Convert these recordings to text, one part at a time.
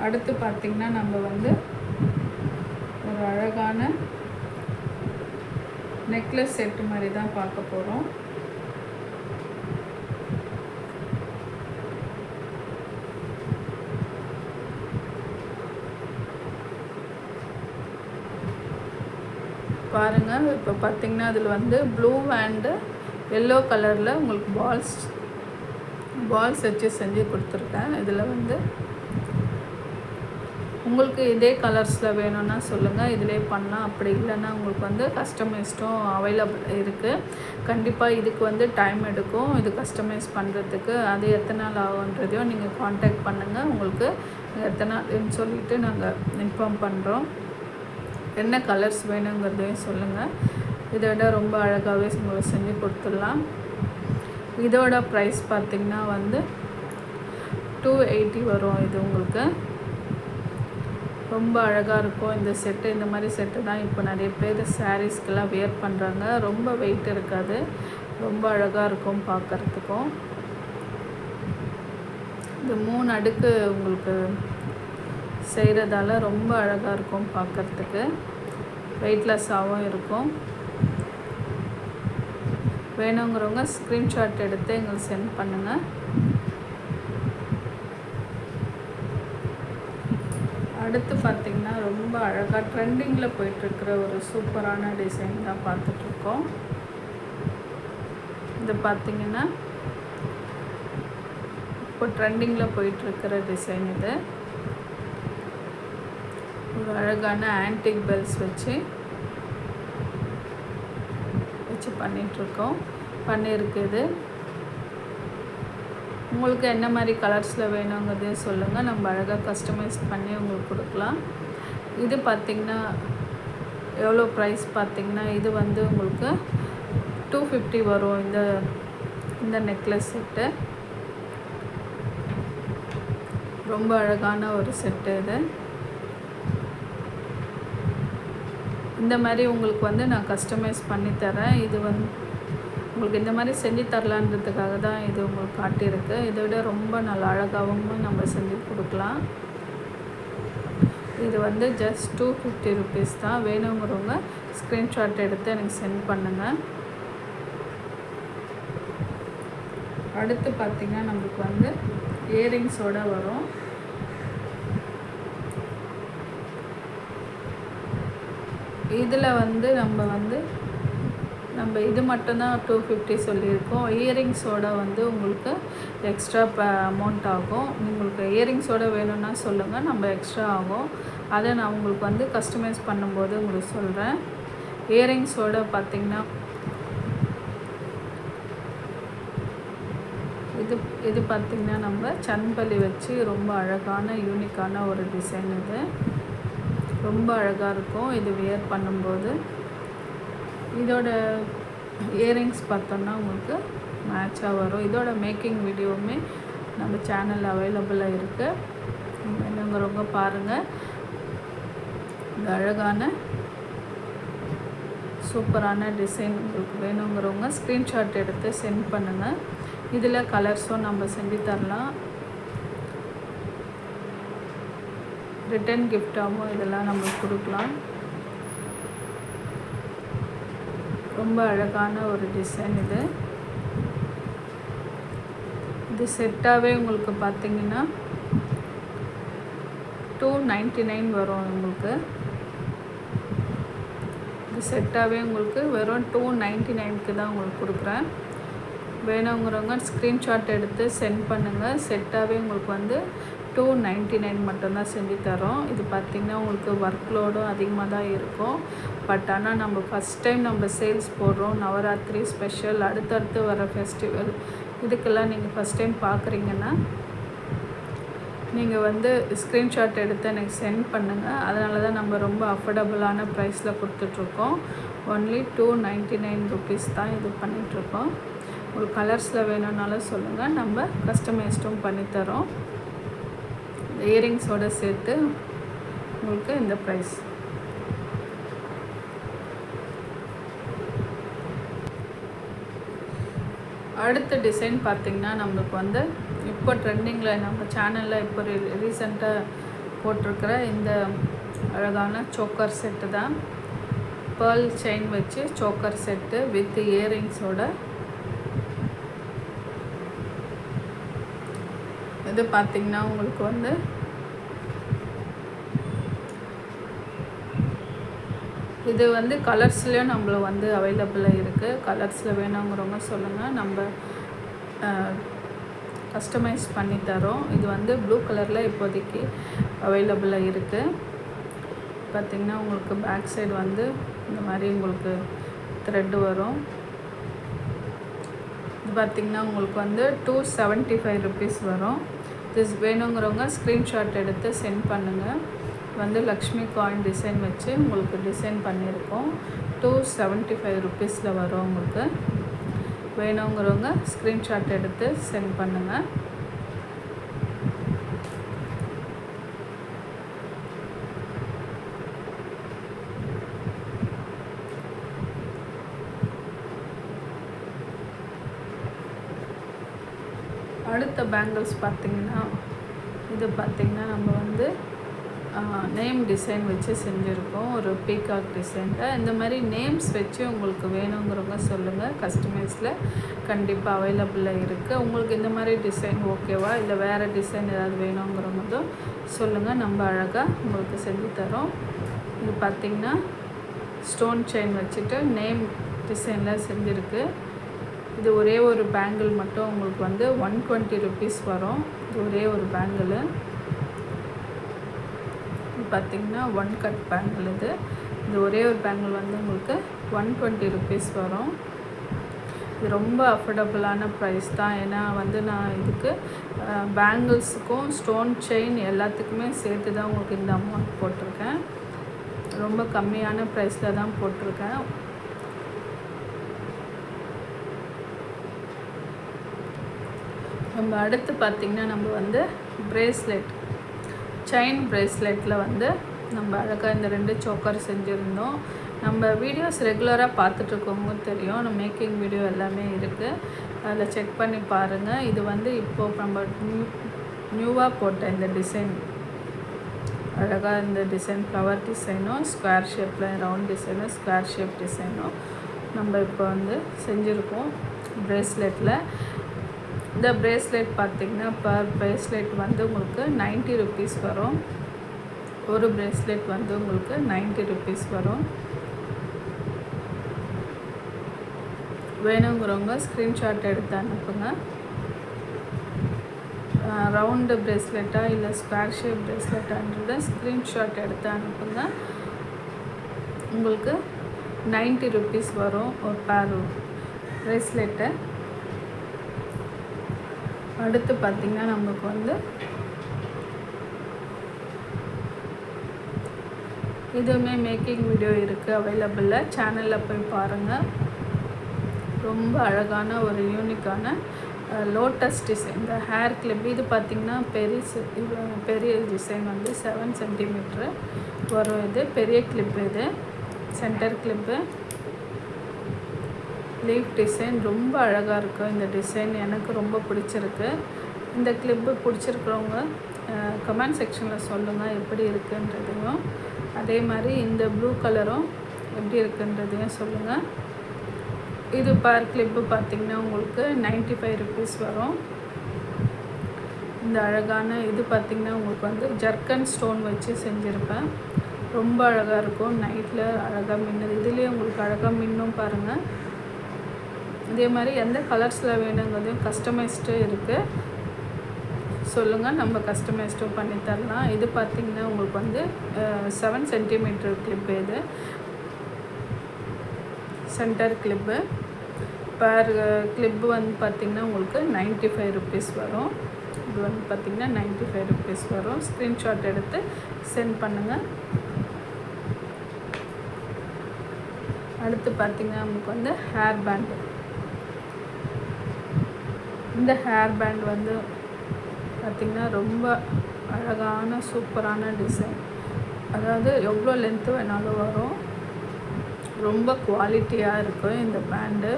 அடுத்து பார்த்திங்கன்னா நம்ம வந்து ஒரு அழகான நெக்லஸ் செட்டு மாதிரி தான் பார்க்க போகிறோம். பாருங்கள், இப்போ பார்த்திங்கன்னா அதில் வந்து ப்ளூ அண்டு எல்லோ கலரில் உங்களுக்கு பால்ஸ் வச்சு செஞ்சு கொடுத்துருக்கேன். இதில் வந்து உங்களுக்கு இதே கலர்ஸில் வேணும்னா சொல்லுங்கள், இதிலே பண்ணலாம். அப்படி இல்லைன்னா உங்களுக்கு வந்து கஸ்டமைஸ்டும் அவைலபிள் இருக்குது. கண்டிப்பாக இதுக்கு வந்து டைம் எடுக்கும் இது கஸ்டமைஸ் பண்ணுறதுக்கு. அது எத்தனை நாள் ஆகுன்றதையும் நீங்கள் காண்டாக்ட் பண்ணுங்கள். உங்களுக்கு எத்தனை நாள்னு சொல்லிவிட்டு நாங்கள் இன்ஃபார்ம் பண்ணுறோம். என்ன கலர்ஸ் வேணுங்கிறதையும் சொல்லுங்கள். இதை விட ரொம்ப அழகாகவே உங்களுக்கு செஞ்சு கொடுத்துடலாம். இதோட ப்ரைஸ் பார்த்திங்கன்னா வந்து 280 வரும். இது உங்களுக்கு ரொம்ப அழகாக இருக்கும் இந்த செட்டு. இந்த மாதிரி செட்டு தான் இப்போ நிறைய பேர் சாரீஸ்க்கெல்லாம் வேர் பண்ணுறாங்க. ரொம்ப வெயிட் இருக்காது, ரொம்ப அழகாக இருக்கும் பார்க்குறதுக்கும். இந்த 3 அடுக்கு உங்களுக்கு செய்கிறதால ரொம்ப அழகாக இருக்கும் பார்க்குறதுக்கு. வெயிட்லெஸ்ஸாகவும் இருக்கும். வேணுங்கிறவங்க ஸ்க்ரீன்ஷாட் எடுத்து எங்களுக்கு சென்ட் பண்ணுங்கள். அடுத்து பார்த்திங்கன்னா ரொம்ப அழகாக ட்ரெண்டிங்கில் போயிட்டுருக்கிற ஒரு சூப்பரான டிசைன் தான் பார்த்துட்ருக்கோம். இது பார்த்திங்கன்னா இப்போ ட்ரெண்டிங்கில் போயிட்டுருக்கிற டிசைன். இது ஒரு அழகான ஆன்டிக் பெல்ஸ் வச்சு பண்ணியிருக்குது. உங்களுக்கு என்ன மாதிரி கலர்ஸில் வேணுங்கிறதையும் சொல்லுங்கள். நம்ம அழகாக கஸ்டமைஸ் பண்ணி உங்களுக்கு கொடுக்கலாம். இது பார்த்திங்கன்னா எவ்வளோ ப்ரைஸ் பார்த்திங்கன்னா இது வந்து உங்களுக்கு 250 வரும். இந்த நெக்லஸ் செட்டு ரொம்ப அழகான ஒரு செட்டு. இது இந்த மாதிரி உங்களுக்கு வந்து நான் கஸ்டமைஸ் பண்ணித்தரேன். இது வந்து உங்களுக்கு இந்த மாதிரி செஞ்சு தரலான்றதுக்காக தான் இது உங்களுக்கு காட்டியிருக்கு. இதை விட ரொம்ப நல்லா அழகாகவும் நம்ம செஞ்சு கொடுக்கலாம். இது வந்து ஜஸ்ட் 250 ருபீஸ் தான். வேணுங்கிறவங்க ஸ்க்ரீன்ஷாட் எடுத்து எனக்கு சென்ட் பண்ணுங்கள். அடுத்து பார்த்திங்கன்னா நம்மளுக்கு வந்து இயரிங்ஸோடு வரும். இதில் வந்து நம்ம இது மட்டும்தான் 250 சொல்லியிருக்கோம். இயரிங்ஸோடு வந்து உங்களுக்கு எக்ஸ்ட்ரா அமௌண்ட் ஆகும். உங்களுக்கு இயரிங்ஸோடு வேணும்னா சொல்லுங்கள், நம்ம எக்ஸ்ட்ரா ஆகும். அதை நான் உங்களுக்கு வந்து கஸ்டமைஸ் பண்ணும்போது உங்களுக்கு சொல்கிறேன். இயரிங்ஸோடு பார்த்திங்கன்னா இது பார்த்திங்கன்னா நம்ம சன்பலி வச்சு ரொம்ப அழகான யூனிக்கான ஒரு டிசைன். இது ரொம்ப அழகாக இருக்கும் இது வியர் பண்ணும்போது. இதோட இயரிங்ஸ் பார்த்தோன்னா உங்களுக்கு மேட்சாக வரும். இதோட மேக்கிங் வீடியோவுமே நம்ம சேனலில் அவைலபிளாக இருக்குது. வேணுங்கிறவங்க பாருங்கள். இந்த அழகான சூப்பரான டிசைன் உங்களுக்கு வேணுங்கிறவங்க ஸ்க்ரீன்ஷாட் எடுத்து சென்ட் பண்ணுங்கள். இதில் கலர்ஸும் நம்ம செஞ்சு தரலாம். ரிட்டன் கிஃப்டாகவும் இதெல்லாம் நம்ம கொடுக்கலாம். ரொம்ப அழகான ஒரு டிசைன். இது செட்டாகவே உங்களுக்கு பார்த்திங்கன்னா 299 வரும். உங்களுக்கு இது செட்டாகவே உங்களுக்கு வெறும் 299க்கு தான் உங்களுக்கு கொடுக்குறேன். வேணுங்கிறவங்க ஸ்க்ரீன்ஷாட் எடுத்து சென்ட் பண்ணுங்கள். செட்டாகவே உங்களுக்கு வந்து 299 மட்டும்தான் செஞ்சு தரோம். இது பார்த்திங்கன்னா உங்களுக்கு ஒர்க் லோடும் அதிகமாக தான் இருக்கும். பட் ஆனால் நம்ம ஃபஸ்ட் டைம் நம்ம சேல்ஸ் போடுறோம். நவராத்திரி ஸ்பெஷல், அடுத்தடுத்து வர ஃபெஸ்டிவல், இதுக்கெல்லாம் நீங்கள் ஃபஸ்ட் டைம் பார்க்குறீங்கன்னா நீங்கள் வந்து ஸ்க்ரீன்ஷாட் எடுத்து எனக்கு சென்ட் பண்ணுங்கள். அதனால தான் நம்ம ரொம்ப அஃபோர்டபுளான ப்ரைஸில் கொடுத்துட்ருக்கோம். ஒன்லி 299 ருபீஸ் தான் இது பண்ணிகிட்ருக்கோம். உங்களுக்கு கலர்ஸில் வேணும்னாலும் சொல்லுங்கள், நம்ம கஸ்டமைஸ்டும் பண்ணித்தரோம். இயரிங்ஸோடு சேர்த்து உங்களுக்கு இந்த ப்ரைஸ். அடுத்த டிசைன் பார்த்திங்கன்னா நம்மளுக்கு வந்து இப்போ ட்ரெண்டிங்கில் நம்ம சேனலில் இப்போ ரீசெண்டாக போட்டிருக்கிற இந்த அழகான சோக்கர் செட்டு தான். பேர்ல் செயின் வச்சு சோக்கர் செட்டு வித் இயரிங்ஸோட. இது பார்த்திங்கன்னா உங்களுக்கு வந்து இது வந்து கலர்ஸ்லேயும் நம்மள வந்து அவைலபிளாக இருக்குது. கலர்ஸில் வேணுங்கிறவங்க சொல்லுங்கள், நம்ம கஸ்டமைஸ் பண்ணி தரோம். இது வந்து ப்ளூ கலரில் இப்போதைக்கு அவைலபிளாக இருக்குது. பார்த்திங்கன்னா உங்களுக்கு பேக் சைடு வந்து இந்த மாதிரி உங்களுக்கு த்ரெட்டு வரும். இது பார்த்திங்கன்னா உங்களுக்கு வந்து 275 rupees வரும். இது வேணுங்கிறவங்க ஸ்க்ரீன்ஷாட் எடுத்து சென்ட் பண்ணுங்கள். வந்து லக்ஷ்மி காயின் டிசைன் வச்சு உங்களுக்கு டிசைன் பண்ணியிருக்கோம். 275 rupeesல வரும். உங்களுக்கு வேணுங்கிறவங்க ஸ்க்ரீன்ஷாட் எடுத்து சென்ட் பண்ணுங்கள். அடுத்த பேங்கிள்ஸ் பார்த்திங்கன்னா இது பார்த்திங்கன்னா நம்ம வந்து நேம் டிசைன் வச்சு செஞ்சுருக்கோம். ஒரு பீகாக் டிசைனில். இந்த மாதிரி நேம்ஸ் வச்சு உங்களுக்கு வேணுங்கிறவங்க சொல்லுங்கள். கஸ்டமைஸில் கண்டிப்பாக அவைலபிளாக இருக்குது. உங்களுக்கு இந்த மாதிரி டிசைன் ஓகேவா, இல்லை வேறு டிசைன் ஏதாவது வேணுங்கிறவங்களும் சொல்லுங்கள். நம்ம அழகாக உங்களுக்கு செஞ்சு தரோம். இது பார்த்திங்கன்னா ஸ்டோன் செயின் வச்சுட்டு நேம் டிசைனில் செஞ்சுருக்கு. இது ஒரே ஒரு பேங்கிள் மட்டும் உங்களுக்கு வந்து 120 rupees வரும். இது ஒரே ஒரு பேங்கிள். இது பார்த்திங்கன்னா 1 கட் பேங்கிள். இது ஒரே ஒரு பேங்கிள் வந்து உங்களுக்கு 120 rupees வரும். இது ரொம்ப அஃபோர்டபுளான ப்ரைஸ் தான். ஏன்னா வந்து நான் இதுக்கு பேங்கிள்ஸுக்கும் ஸ்டோன் செயின் எல்லாத்துக்குமே சேர்த்து தான் உங்களுக்கு இந்த அமௌண்ட் போட்டிருக்கேன். ரொம்ப கம்மியான ப்ரைஸில் தான் போட்டிருக்கேன். நம்ம அடுத்து பார்த்திங்கன்னா நம்ம வந்து ப்ரேஸ்லெட், செயின் ப்ரேஸ்லெட்டில் வந்து நம்ம அழகாக இந்த 2 சோக்கர் செஞ்சுருந்தோம். நம்ம வீடியோஸ் ரெகுலராக பார்த்துட்ருக்கவங்க தெரியும். நம்ம மேக்கிங் வீடியோ எல்லாமே இருக்குது, அதில் செக் பண்ணி பாருங்கள். இது வந்து இப்போது நம்ம நியூவாக போட்ட இந்த டிசைன், அழகாக இந்த டிசைன் ஃப்ளவர் டிசைனும் ஸ்கொயர் ஷேப்பில் ரவுண்ட் டிசைனும் ஸ்கொயர் ஷேப் டிசைனும் நம்ம இப்போ வந்து செஞ்சுருக்கோம் ப்ரேஸ்லெட்டில். இந்த ப்ரேஸ்லெட் பார்த்திங்கன்னா பர் ப்ரேஸ்லெட் வந்து உங்களுக்கு 90 rupees வரும். ஒரு ப்ரேஸ்லெட் வந்து உங்களுக்கு 90 rupees வரும். வேணுங்கிறவங்க ஸ்க்ரீன்ஷாட் எடுத்து அனுப்புங்க. ரவுண்டு ப்ரேஸ்லெட்டாக இல்லை ஸ்கொயர் ஷேப் ப்ரேஸ்லெட்டான்றதை ஸ்க்ரீன்ஷாட் எடுத்து அனுப்புங்க. உங்களுக்கு 90 rupees வரும் ஒரு பேர் ப்ரேஸ்லெட்டு. அடுத்து பார்த்திங்கன்னா நமக்கு வந்து இதுவுமே மேக்கிங் வீடியோ இருக்குது அவைலபிளில். சேனலில் போய் பாருங்கள். ரொம்ப அழகான ஒரு யூனிக்கான லோட்டஸ் டிசைன். இந்த ஹேர் கிளிப் இது பார்த்திங்கன்னா பெரிய டிசைன் வந்து 7 centimeter வரும். இது பெரிய கிளிப்பு. இது சென்டர் கிளிப்பு. லீஃப் டிசைன் ரொம்ப அழகாக இருக்கும். இந்த டிசைன் எனக்கு ரொம்ப பிடிச்சிருக்கு. இந்த கிளிப்பு பிடிச்சிருக்கிறவங்க கமெண்ட் செக்ஷனில் சொல்லுங்கள் எப்படி இருக்குன்றதையும். அதே மாதிரி இந்த ப்ளூ கலரும் எப்படி இருக்குன்றதையும் சொல்லுங்கள். இது பர் கிளிப்பு பார்த்திங்கன்னா உங்களுக்கு 95 rupees வரும். இந்த அழகான இது பார்த்திங்கன்னா உங்களுக்கு வந்து ஜர்க்கன் ஸ்டோன் வச்சு செஞ்சுருப்பேன். ரொம்ப அழகாக இருக்கும். நைட்டில் அழகாக மின்னுது. இதுலேயே உங்களுக்கு அழகாக மின்னும் பாருங்கள். இதே மாதிரி எந்த கலர்ஸில் வேணுங்கிறதையும் கஸ்டமைஸ்டு இருக்குது, சொல்லுங்கள். நம்ம கஸ்டமைஸ்டும் பண்ணி தரலாம். இது பார்த்திங்கன்னா உங்களுக்கு வந்து 7 centimeter கிளிப்பு. இது சென்டர் கிளிப்பு. பர் கிளிப்பு வந்து பார்த்திங்கன்னா உங்களுக்கு 95 rupees வரும். இது வந்து பார்த்திங்கன்னா 95 rupees வரும். ஸ்க்ரீன்ஷாட் எடுத்து சென்ட் பண்ணுங்கள். அடுத்து பார்த்திங்கன்னா நமக்கு வந்து ஹேர் பேண்டு. இந்த ஹேர் பேண்ட் வந்து பார்த்திங்கன்னா ரொம்ப அழகான சூப்பரான டிசைன். அதாவது எவ்வளோ லென்த்து வேணாலும் வரும். ரொம்ப குவாலிட்டியாக இருக்கும் இந்த பேண்டு.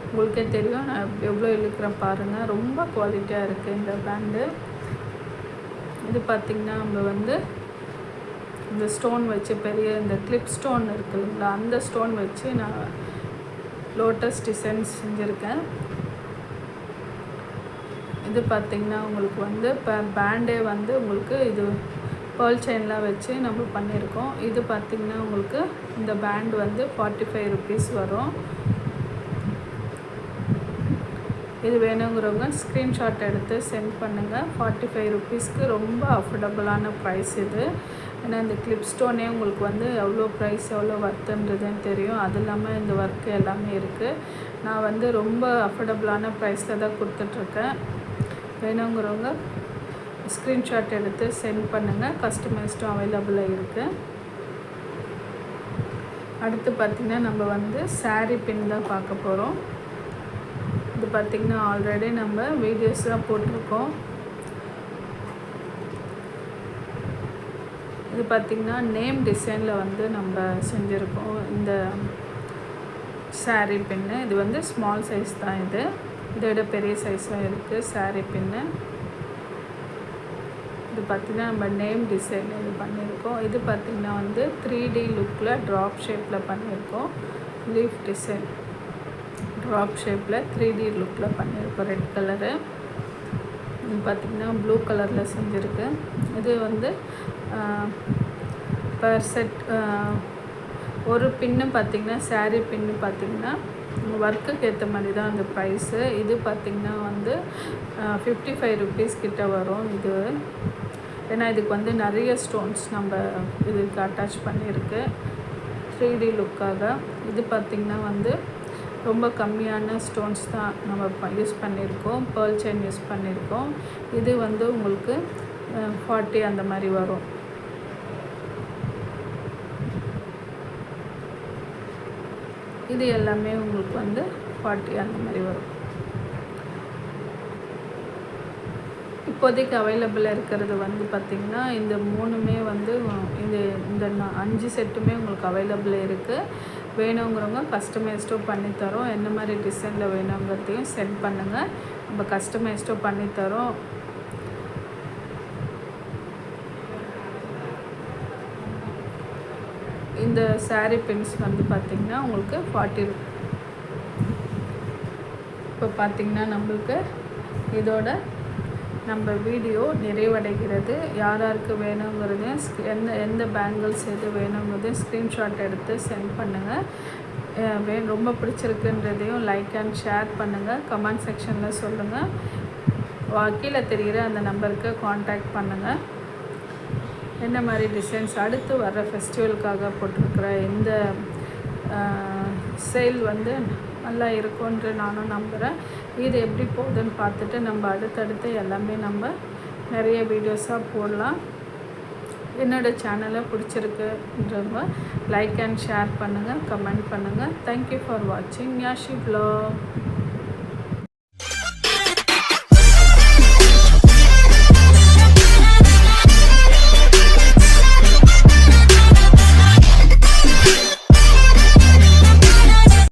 உங்களுக்கே தெரியும் நான் எவ்வளோ இழுக்கிறேன் பாருங்கள். ரொம்ப குவாலிட்டியாக இருக்குது இந்த பேண்டு. இது பார்த்திங்கன்னா நம்ம வந்து இந்த ஸ்டோன் வச்சு பெரிய இந்த கிளிப் ஸ்டோன் இருக்குது இல்லைங்களா, அந்த ஸ்டோன் வச்சு நான் லோட்டஸ் டிசைன் செஞ்சுருக்கேன். இது பார்த்திங்கன்னா உங்களுக்கு வந்து பேண்டே வந்து உங்களுக்கு இது பேர்ல் செயின்லாம் வச்சு நம்ம பண்ணியிருக்கோம். இது பார்த்திங்கன்னா உங்களுக்கு இந்த பேண்ட் வந்து 45 rupees வரும். இது வேணுங்கிறவங்க ஸ்க்ரீன்ஷாட் எடுத்து சென்ட் பண்ணுங்கள். 45 rupeesக்கு ரொம்ப அஃபோர்டபுளான ப்ரைஸ் இது. ஏன்னா இந்த கிளிப் ஸ்டோனே உங்களுக்கு வந்து எவ்வளோ ப்ரைஸ் எவ்வளோ ஒர்த்துன்றதுன்னு தெரியும். அது இல்லாமல் இந்த ஒர்க்கு எல்லாமே இருக்குது. நான் வந்து ரொம்ப அஃபோர்டபுளான ப்ரைஸில் தான் கொடுத்துட்ருக்கேன். வேணுங்கிறவங்க ஸ்க்ரீன்ஷாட் எடுத்து சென்ட் பண்ணுங்கள். கஸ்டமைஸ்டும் அவைலபிளாக இருக்குது. அடுத்து பார்த்திங்கன்னா நம்ம வந்து சாரீ பின் தான் பார்க்க போகிறோம். இது பார்த்திங்கன்னா ஆல்ரெடி நம்ம வீடியோஸ்லாம் போட்டிருக்கோம். இது பார்த்திங்கன்னா நேம் டிசைனில் வந்து நம்ம செஞ்சுருக்கோம் இந்த சாரீ பின்னு. இது வந்து ஸ்மால் சைஸ் தான். இதை விட பெரிய சைஸும் இருக்குது சாரீ பின்னு. இது பார்த்திங்கன்னா நம்ம நேம் டிசைன் இது பண்ணியிருக்கோம். இது பார்த்திங்கன்னா வந்து 3D லுக்கில் ட்ராப் ஷேப்பில் பண்ணியிருக்கோம். லீஃப் டிசைன் ட்ராப் ஷேப்பில் 3D லுக்கில் பண்ணியிருக்கோம். Red colour. இது பார்த்திங்கன்னா ப்ளூ கலரில் செஞ்சுருக்கு. இது வந்து பர் செட் ஒரு பின்னு பார்த்திங்கன்னா சாரீ பின்னு பார்த்திங்கன்னா ஒர்க்குக்கு ஏற்ற மாதிரி தான் அந்த ப்ரைஸு. இது பார்த்திங்கன்னா வந்து 55 rupees கிட்ட வரும் இது. ஏன்னா இதுக்கு வந்து நிறைய ஸ்டோன்ஸ் நம்ம இதுக்கு அட்டாச் பண்ணியிருக்கு 3D லுக்காக. இது பார்த்திங்கன்னா வந்து ரொம்ப கம்மியான ஸ்டோன்ஸ் தான் நம்ம யூஸ் பண்ணியிருக்கோம். பேர்ல் செயின் யூஸ் பண்ணியிருக்கோம். இது வந்து உங்களுக்கு 40 அந்த மாதிரி வரும். இது எல்லாமே உங்களுக்கு வந்து 40 அந்த மாதிரி வரும். இப்போதைக்கு அவைலபிளாக இருக்கிறது வந்து பார்த்திங்கன்னா இந்த 3மே வந்து இந்த 5 செட்டுமே உங்களுக்கு அவைலபிளாக இருக்குது. வேணுங்கிறவங்க கஸ்டமைஸ்டும் பண்ணித்தரோம். என்ன மாதிரி டிசைனில் வேணுங்கிறதையும் சென்ட் பண்ணுங்கள். நம்ம கஸ்டமைஸ்டும் பண்ணித்தரோம். இந்த சாரீ பின்ஸ் வந்து பார்த்திங்கன்னா உங்களுக்கு 40. இப்போ பார்த்திங்கன்னா நம்மளுக்கு இதோட நம்ம வீடியோ நிறைவடைகிறது. யாருக்கு வேணுங்கிறதையும் எந்த பேங்கிள்ஸ் எது வேணுங்கிறதையும் ஸ்க்ரீன்ஷாட் எடுத்து சென்ட் பண்ணுங்கள். ரொம்ப பிடிச்சிருக்குன்றதையும் லைக் அண்ட் ஷேர் பண்ணுங்கள். கமெண்ட் செக்ஷனில் சொல்லுங்கள். கீழே தெரிகிற அந்த நம்பருக்கு காண்டாக்ட் பண்ணுங்கள். என்ன மாதிரி டிசைன்ஸ் அடுத்து வர்ற ஃபெஸ்டிவலுக்காக போட்டிருக்கிற இந்த சேல் வந்து நல்லா இருக்கும்ன்று நானும் நம்புகிறேன். இது எப்படி போகுதுன்னு பார்த்துட்டு நம்ம அடுத்தடுத்து எல்லாமே நம்ம நிறைய வீடியோஸாக போடலாம். என்னோடய சேனலை பிடிச்சிருக்குன்றவங்க லைக் அண்ட் ஷேர் பண்ணுங்கள், கமெண்ட் பண்ணுங்கள். தேங்க்யூ ஃபார் வாட்சிங் யாஷி vlog.